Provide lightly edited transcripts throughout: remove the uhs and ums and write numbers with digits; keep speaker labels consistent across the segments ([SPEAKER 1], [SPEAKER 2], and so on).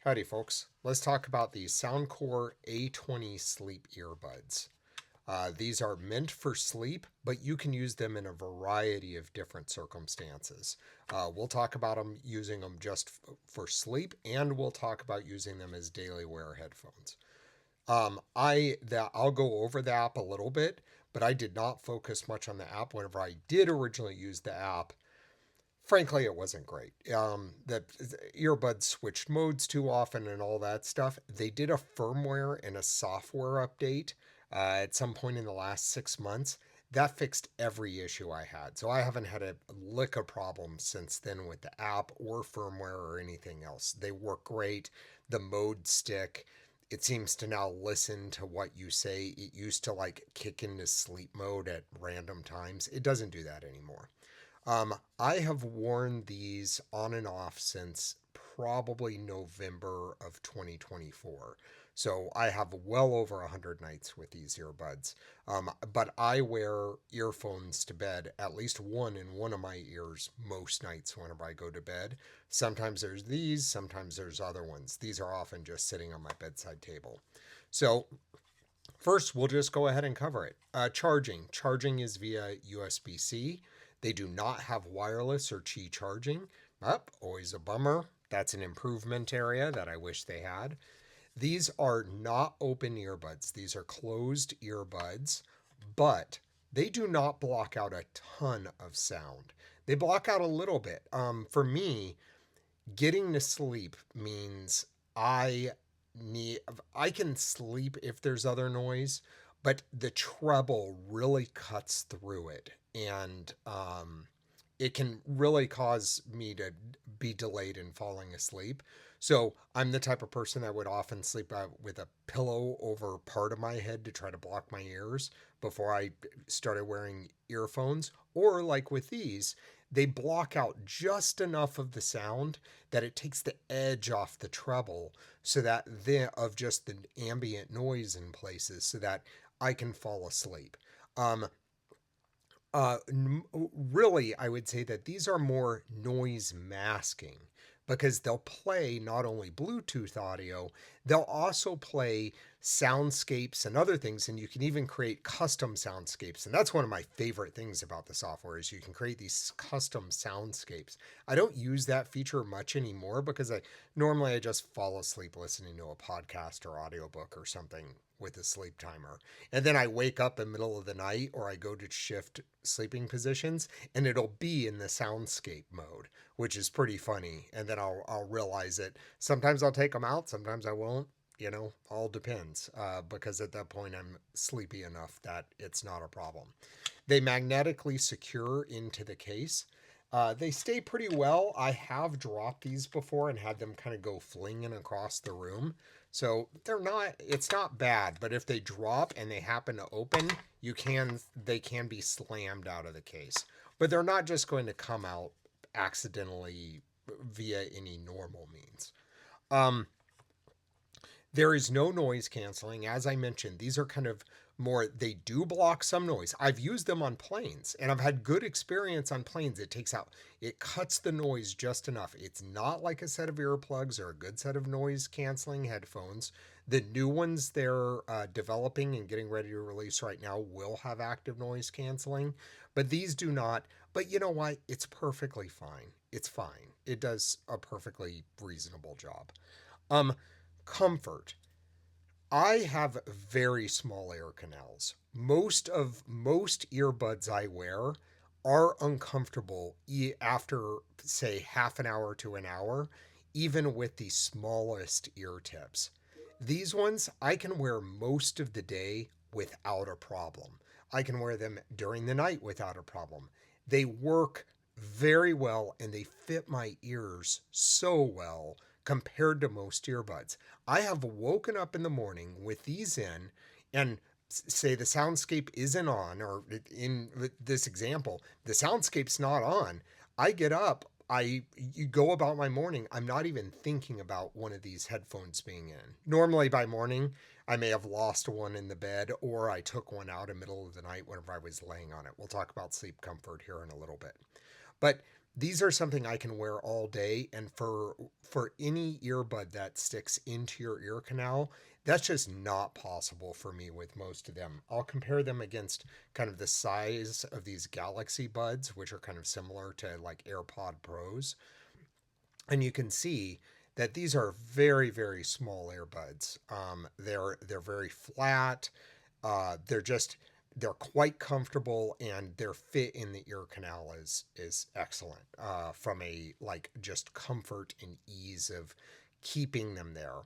[SPEAKER 1] Howdy, folks. Let's talk about the Soundcore A20 sleep earbuds. These are meant for sleep, but you can use them in a variety of different circumstances. We'll talk about them using them just for sleep, and we'll talk about using them as daily wear headphones. I'll go over the app a little bit, but I did not focus much on the app. Whenever I did originally use the app, frankly, it wasn't great. The earbuds switched modes too often and all that stuff. They did a firmware and a software update at some point in the last 6 months. That fixed every issue I had. So I haven't had a lick of problems since then with the app or firmware or anything else. They work great. The mode stick. It seems to now listen to what you say. It used to like kick into sleep mode at random times. It doesn't do that anymore. I have worn these on and off since probably November of 2024. So I have well over 100 nights with these earbuds. But I wear earphones to bed, at least one in one of my ears, most nights whenever I go to bed. Sometimes there's these, sometimes there's other ones. These are often just sitting on my bedside table. So first, we'll just go ahead and cover it. Charging. Charging is via USB-C. They do not have wireless or Qi charging. Always a bummer. That's an improvement area that I wish they had. These are not open earbuds. These are closed earbuds, but they do not block out a ton of sound. They block out a little bit. For me, getting to sleep means I I can sleep if there's other noise, but the treble really cuts through it, and it can really cause me to be delayed in falling asleep. So I'm the type of person that would often sleep with a pillow over part of my head to try to block my ears before I started wearing earphones. Or like with these, they block out just enough of the sound that it takes the edge off the treble so that of just the ambient noise in places so that I can fall asleep. Um, uh, Really, I would say that these are more noise masking because they'll play not only Bluetooth audio, they'll also play soundscapes and other things, and you can even create custom soundscapes. And that's one of my favorite things about the software is you can create these custom soundscapes. I don't use that feature much anymore because I just fall asleep listening to a podcast or audiobook or something with a sleep timer. And then I wake up in the middle of the night or I go to shift sleeping positions and it'll be in the soundscape mode, which is pretty funny. And then I'll realize it. Sometimes I'll take them out, sometimes I won't. All depends because at that point I'm sleepy enough that it's not a problem. They magnetically secure into the case. They stay pretty well. I have dropped these before and had them kind of go flinging across the room. So it's not bad, but if they drop and they happen to open, they can be slammed out of the case. But they're not just going to come out accidentally via any normal means. Um, there is no noise canceling. As I mentioned, these are kind of they do block some noise. I've used them on planes and I've had good experience on planes. It cuts the noise just enough. It's not like a set of earplugs or a good set of noise canceling headphones. The new ones they're developing and getting ready to release right now will have active noise canceling, but these do not. But you know what? It's perfectly fine. It's fine. It does a perfectly reasonable job. Um, Comfort. I have very small air canals. Most earbuds I wear are uncomfortable after say half an hour to an hour, even with the smallest ear tips. These ones I can wear most of the day without a problem. I can wear them during the night without a problem. They work very well and they fit my ears so well compared to most earbuds. I have woken up in the morning with these in and say the soundscape isn't on, or in this example, the soundscape's not on. I get up, you go about my morning. I'm not even thinking about one of these headphones being in. Normally by morning, I may have lost one in the bed or I took one out in the middle of the night whenever I was laying on it. We'll talk about sleep comfort here in a little bit. But These are something I can wear all day, and for any earbud that sticks into your ear canal, that's just not possible for me with most of them. I'll compare them against kind of the size of these Galaxy Buds, which are kind of similar to like AirPod Pros, and you can see that these are very very small earbuds. They're very flat. They're just they're quite comfortable, and their fit in the ear canal is excellent from a like just comfort and ease of keeping them there.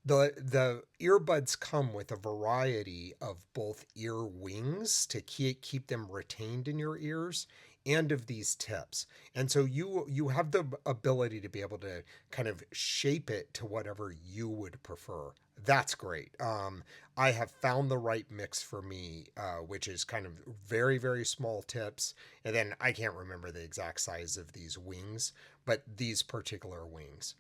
[SPEAKER 1] The earbuds come with a variety of both ear wings to keep them retained in your ears, and of these tips. And so you have the ability to be able to kind of shape it to whatever you would prefer. That's great. I have found the right mix for me, which is kind of very, very small tips. And then I can't remember the exact size of these wings, but these particular wings.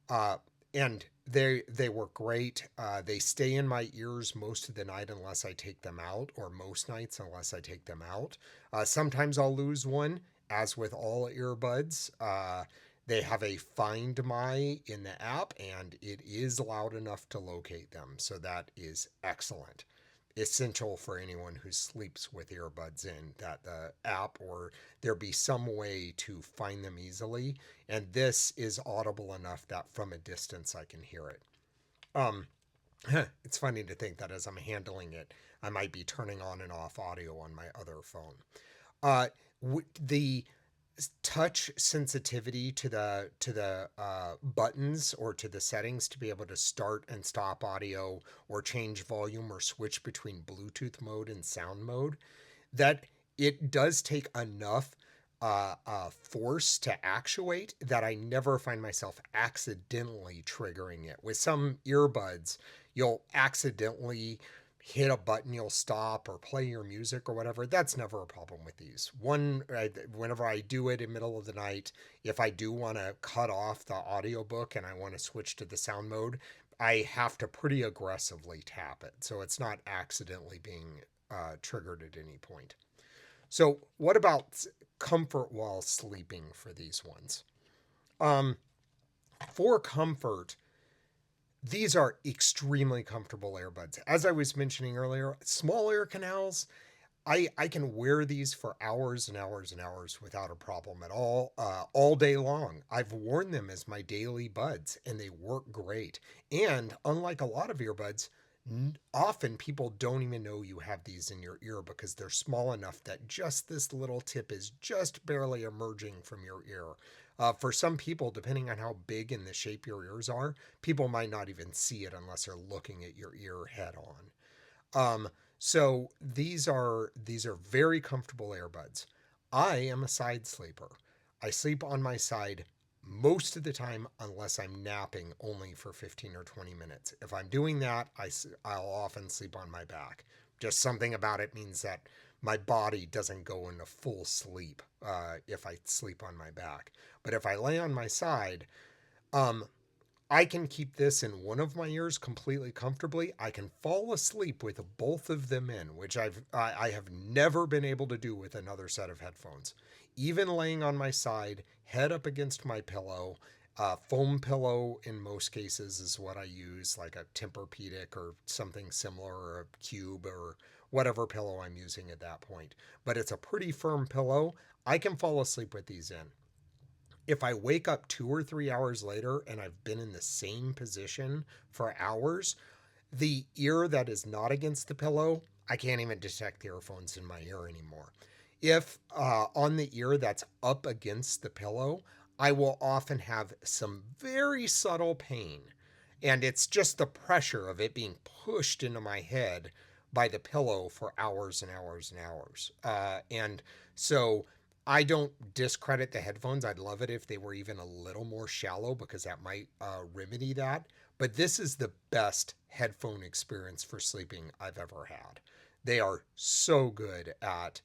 [SPEAKER 1] Uh, and they work great. They stay in my ears most of the night unless I take them out, or most nights unless I take them out. Sometimes I'll lose one, as with all earbuds. They have a Find My in the app, and it is loud enough to locate them, so that is excellent. Essential for anyone who sleeps with earbuds in, that the app or there be some way to find them easily. And this is audible enough that from a distance I can hear it. Um, it's funny to think that as I'm handling it, I might be turning on and off audio on my other phone. Uh, the touch sensitivity to the buttons or to the settings to be able to start and stop audio or change volume or switch between Bluetooth mode and sound mode, that it does take enough force to actuate that I never find myself accidentally triggering it. With some earbuds, you'll accidentally hit a button, you'll stop or play your music or whatever. That's never a problem with these. Whenever I do it in the middle of the night, if I do want to cut off the audiobook and I want to switch to the sound mode, I have to pretty aggressively tap it. So it's not accidentally being triggered at any point. So, what about comfort while sleeping for these ones? Um, for comfort, these are extremely comfortable earbuds. As I was mentioning earlier, small ear canals, I can wear these for hours and hours and hours without a problem at all day long. I've worn them as my daily buds, and they work great. And unlike a lot of earbuds, often people don't even know you have these in your ear because they're small enough that just this little tip is just barely emerging from your ear. For some people, depending on how big and the shape your ears are, people might not even see it unless they're looking at your ear head on. So these are very comfortable earbuds. I am a side sleeper. I sleep on my side most of the time unless I'm napping only for 15 or 20 minutes. If I'm doing that, I'll often sleep on my back. Just something about it means that my body doesn't go into full sleep if I sleep on my back. But if I lay on my side, um, I can keep this in one of my ears completely comfortably. I can fall asleep with both of them in, which I have never been able to do with another set of headphones. Even laying on my side, head up against my pillow, foam pillow in most cases is what I use, like a Tempur-Pedic or something similar, or a Cube or whatever pillow I'm using at that point. But it's a pretty firm pillow. I can fall asleep with these in. If I wake up 2 or 3 hours later and I've been in the same position for hours, the ear that is not against the pillow, I can't even detect the earphones in my ear anymore. If on the ear that's up against the pillow, I will often have some very subtle pain. And it's just the pressure of it being pushed into my head by the pillow for hours and hours and hours. And so I don't discredit the headphones. I'd love it if they were even a little more shallow because that might remedy that. But this is the best headphone experience for sleeping I've ever had. They are so good at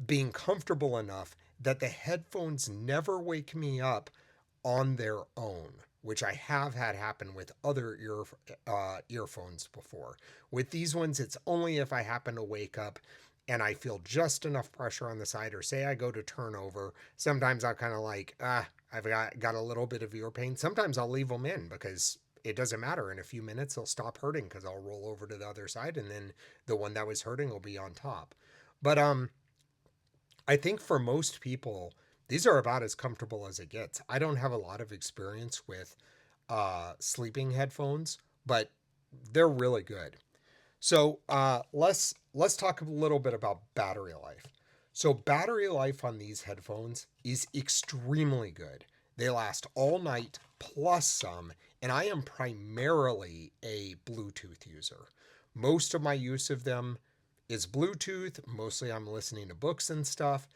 [SPEAKER 1] being comfortable enough that the headphones never wake me up on their own, which I have had happen with other earphones before. With these ones, it's only if I happen to wake up and I feel just enough pressure on the side, or say I go to turn over, sometimes I'll kind of like, I've got a little bit of ear pain. Sometimes I'll leave them in because it doesn't matter. In a few minutes, they'll stop hurting because I'll roll over to the other side, and then the one that was hurting will be on top. But I think for most people, these are about as comfortable as it gets. I don't have a lot of experience with sleeping headphones, but they're really good. So let's talk a little bit about battery life. So battery life on these headphones is extremely good. They last all night plus some, and I am primarily a Bluetooth user. Most of my use of them is Bluetooth. Mostly I'm listening to books and stuff.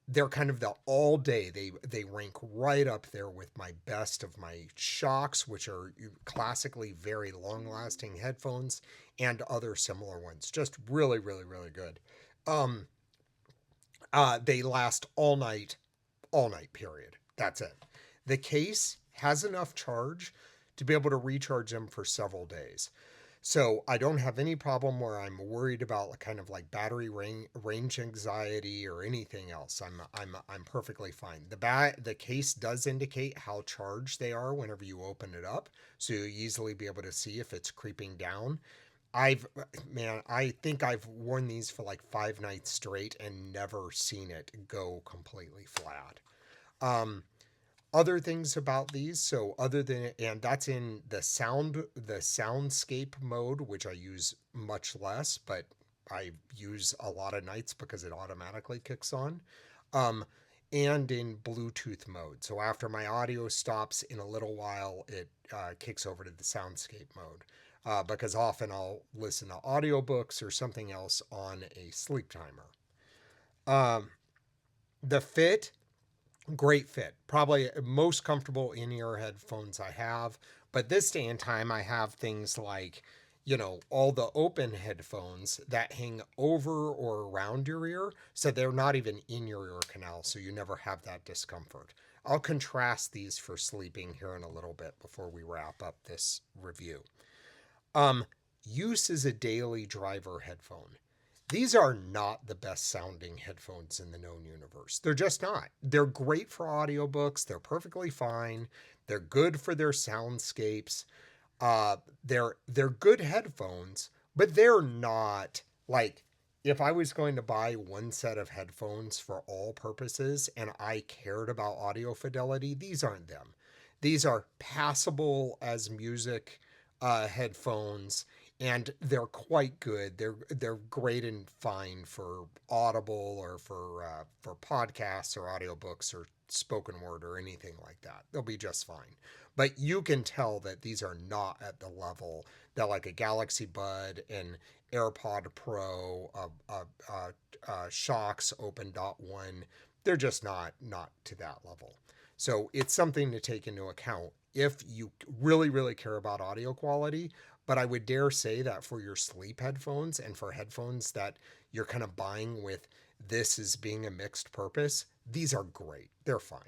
[SPEAKER 1] They're kind of the all day. They rank right up there with my best of my shocks, which are classically very long lasting headphones, and other similar ones. Just really, really, really good. Um, they last all night. Period. That's it. The case has enough charge to be able to recharge them for several days. So I don't have any problem where I'm worried about kind of like battery range anxiety or anything else. I'm perfectly fine. The case does indicate how charged they are whenever you open it up, so you easily be able to see if it's creeping down. I've I think I've worn these for like 5 nights straight and never seen it go completely flat. Um, Other things about these, so other than, and that's in the soundscape mode, which I use much less, but I use a lot of nights because it automatically kicks on. um and in Bluetooth mode, so after my audio stops in a little while, it kicks over to the soundscape mode, because often I'll listen to audiobooks or something else on a sleep timer. um the fit, great fit. Probably most comfortable in-ear headphones I have. But this day and time, I have things like, all the open headphones that hang over or around your ear. So they're not even in your ear canal. So you never have that discomfort. I'll contrast these for sleeping here in a little bit before we wrap up this review. Um, Use as a daily driver headphone. These are not the best sounding headphones in the known universe. They're just not. They're great for audiobooks. They're perfectly fine. They're good for their soundscapes. They're good headphones, but they're not like, if I was going to buy one set of headphones for all purposes and I cared about audio fidelity, these aren't them. These are passable as music headphones, and they're quite good. They're great and fine for Audible or for podcasts or audiobooks or spoken word or anything like that. They'll be just fine. But you can tell that these are not at the level that like a Galaxy Bud and AirPod Pro, Shocks Open Dot One. They're just not to that level. So it's something to take into account if you really, really care about audio quality. But I would dare say that for your sleep headphones and for headphones that you're kind of buying with this as being a mixed purpose, these are great. They're fine.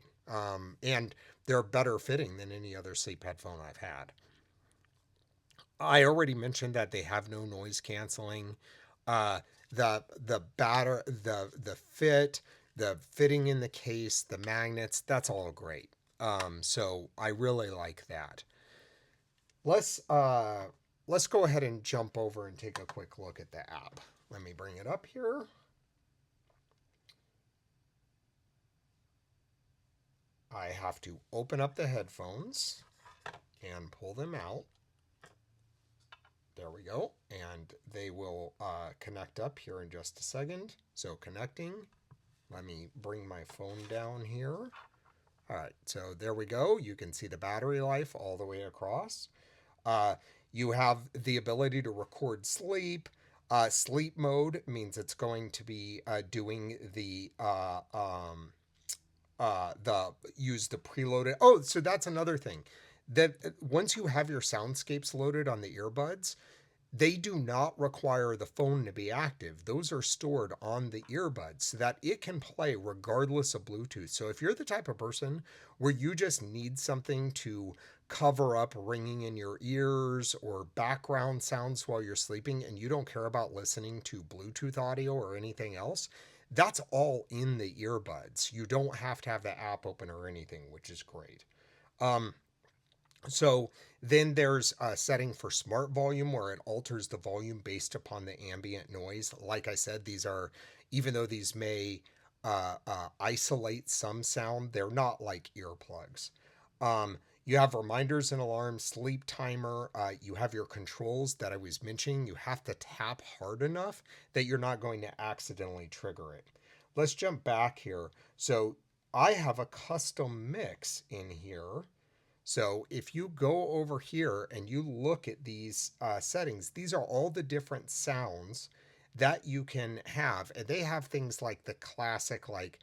[SPEAKER 1] And they're better fitting than any other sleep headphone I've had. I already mentioned that they have no noise canceling. The fit, the fitting in the case, the magnets, that's all great. So I really like that. Let's uh let's go ahead and jump over and take a quick look at the app. Let me bring it up here. I have to open up the headphones and pull them out. There we go. And they will connect up here in just a second. So connecting. Let me bring my phone down here. All right, so there we go. You can see the battery life all the way across. Uh, you have the ability to record sleep. Sleep mode means it's going to be doing the use the preloaded. Oh, so that's another thing. That once you have your soundscapes loaded on the earbuds, they do not require the phone to be active. Those are stored on the earbuds so that it can play regardless of Bluetooth. So if you're the type of person where you just need something to cover up ringing in your ears or background sounds while you're sleeping and you don't care about listening to Bluetooth audio or anything else, that's all in the earbuds. You don't have to have the app open or anything, which is great. Um, so then there's a setting for smart volume where it alters the volume based upon the ambient noise. Like I said, these are, even though these may isolate some sound, they're not like earplugs. You have reminders and alarms, sleep timer. You have your controls that I was mentioning. You have to tap hard enough that you're not going to accidentally trigger it. Let's jump back here. So I have a custom mix in here. So if you go over here and you look at these settings, these are all the different sounds that you can have. And they have things like the classic, like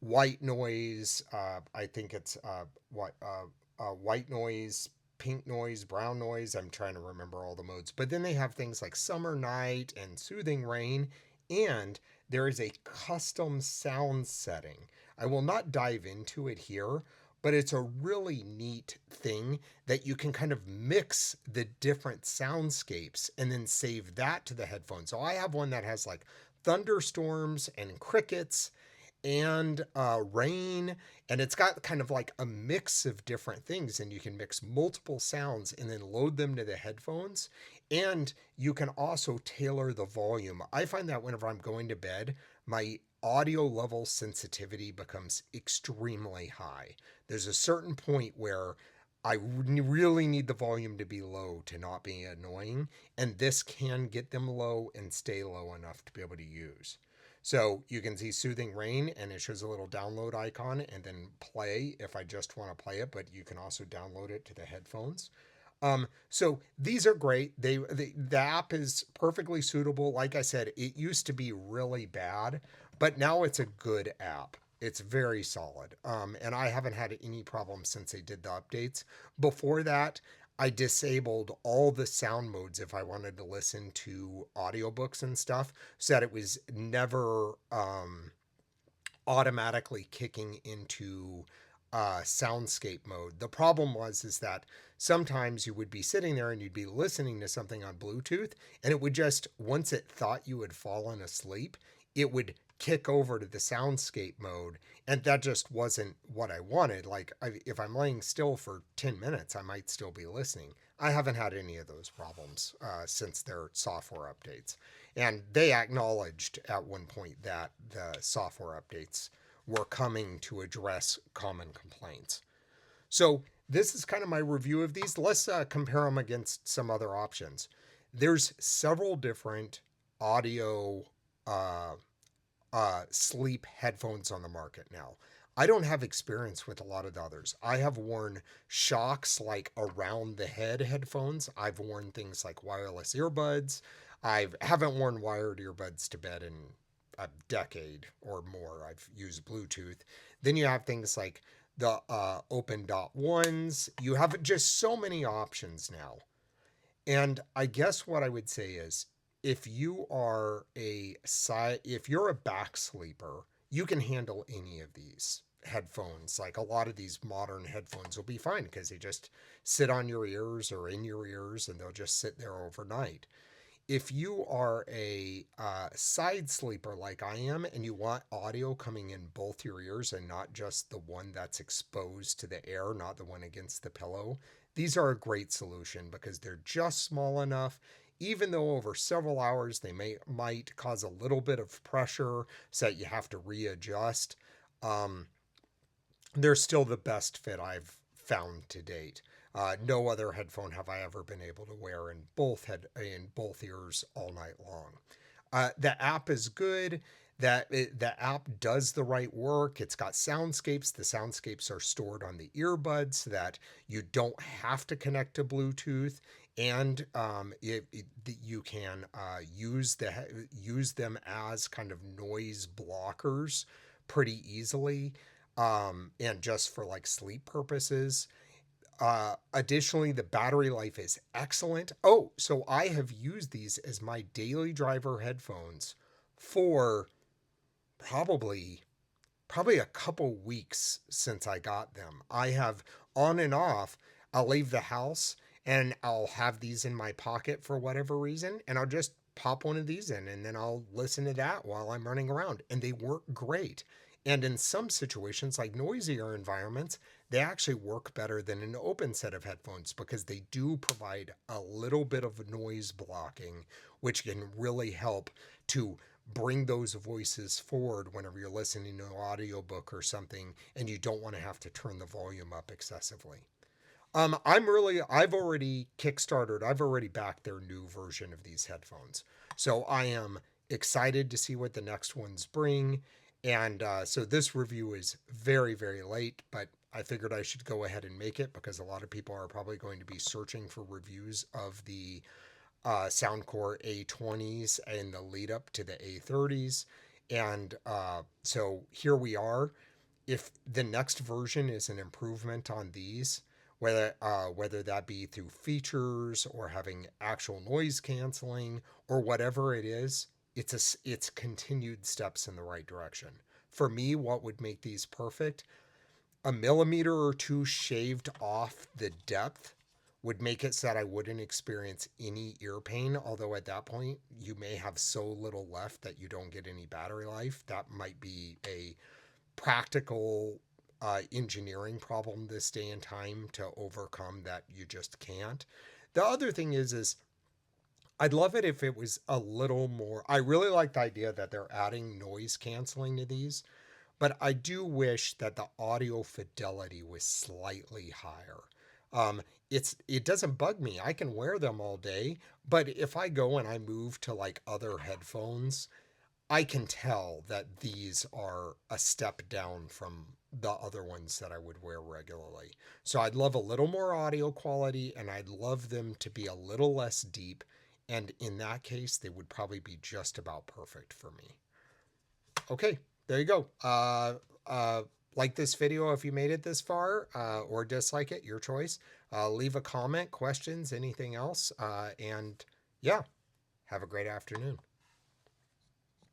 [SPEAKER 1] white noise. I think it's white noise, pink noise, brown noise. I'm trying to remember all the modes. But then they have things like summer night and soothing rain. And there is a custom sound setting. I will not dive into it here, but it's a really neat thing that you can kind of mix the different soundscapes and then save that to the headphones. So I have one that has like thunderstorms and crickets and rain, and it's got kind of like a mix of different things, and you can mix multiple sounds and then load them to the headphones, and you can also tailor the volume. I find that whenever I'm going to bed, my audio level sensitivity becomes extremely high. There's a certain point where I really need the volume to be low to not be annoying, and this can get them low and stay low enough to be able to use. So you can see Soothing Rain, and it shows a little download icon and then play if I just want to play it, but you can also download it to the headphones. So these are great. The app is perfectly suitable. Like I said, it used to be really bad, but now it's a good app. It's very solid. And I haven't had any problems since they did the updates. Before that, I disabled all the sound modes if I wanted to listen to audiobooks and stuff, so that it was never automatically kicking into soundscape mode. The problem was is that sometimes you would be sitting there and you'd be listening to something on Bluetooth, and it would just, once it thought you had fallen asleep, it would kick over to the soundscape mode, and that just wasn't what I wanted. Like if I'm laying still for 10 minutes, I might still be listening. I haven't had any of those problems since their software updates, and they acknowledged at one point that the software updates were coming to address common complaints. So this is kind of my review of these. Let's compare them against some other options. There's several different audio sleep headphones on the market now. I don't have experience with a lot of the others. I have worn shocks like around the head headphones. I've worn things like wireless earbuds. I haven't worn wired earbuds to bed in a decade or more. I've used Bluetooth. Then you have things like the open dot ones. You have just so many options now. And I guess what I would say is if you are if you're a back sleeper, you can handle any of these headphones. Like a lot of these modern headphones will be fine because they just sit on your ears or in your ears and they'll just sit there overnight. If you are a side sleeper like I am and you want audio coming in both your ears and not just the one that's exposed to the air, not the one against the pillow, these are a great solution because they're just small enough. Even though over several hours they might cause a little bit of pressure so that you have to readjust, um, they're still the best fit I've found to date. No other headphone have I ever been able to wear in both ears all night long. The app is good. The app does the right work. It's got soundscapes. The soundscapes are stored on the earbuds so that you don't have to connect to Bluetooth, and you can use them as kind of noise blockers pretty easily, and just for like sleep purposes. Additionally, the battery life is excellent. Oh, so I have used these as my daily driver headphones for probably a couple weeks since I got them. I have on and off. I'll leave the house and I'll have these in my pocket for whatever reason, and I'll just pop one of these in and then I'll listen to that while I'm running around. And they work great. And in some situations, like noisier environments, they actually work better than an open set of headphones because they do provide a little bit of noise blocking, which can really help to bring those voices forward whenever you're listening to an audiobook or something and you don't want to have to turn the volume up excessively. I've already kickstarted, I've already backed their new version of these headphones. So I am excited to see what the next ones bring. And so this review is very, very late, but I figured I should go ahead and make it because a lot of people are probably going to be searching for reviews of the Soundcore A20s and the lead up to the A30s. And so here we are. If the next version is an improvement on these, whether that be through features or having actual noise canceling or whatever it is, it's continued steps in the right direction. For me, what would make these perfect? A millimeter or two shaved off the depth would make it so that I wouldn't experience any ear pain. Although at that point, you may have so little left that you don't get any battery life. That might be a practical engineering problem this day and time to overcome that you just can't. The other thing is I'd love it if it was a little more. I really like the idea that they're adding noise canceling to these, but I do wish that the audio fidelity was slightly higher. It doesn't bug me. I can wear them all day, but if I go and I move to like other headphones, I can tell that these are a step down from the other ones that I would wear regularly. So I'd love a little more audio quality and I'd love them to be a little less deep. And in that case, they would probably be just about perfect for me. Okay, there you go. Like this video if you made it this far, or dislike it, your choice. Leave a comment, questions, anything else. And yeah, have a great afternoon.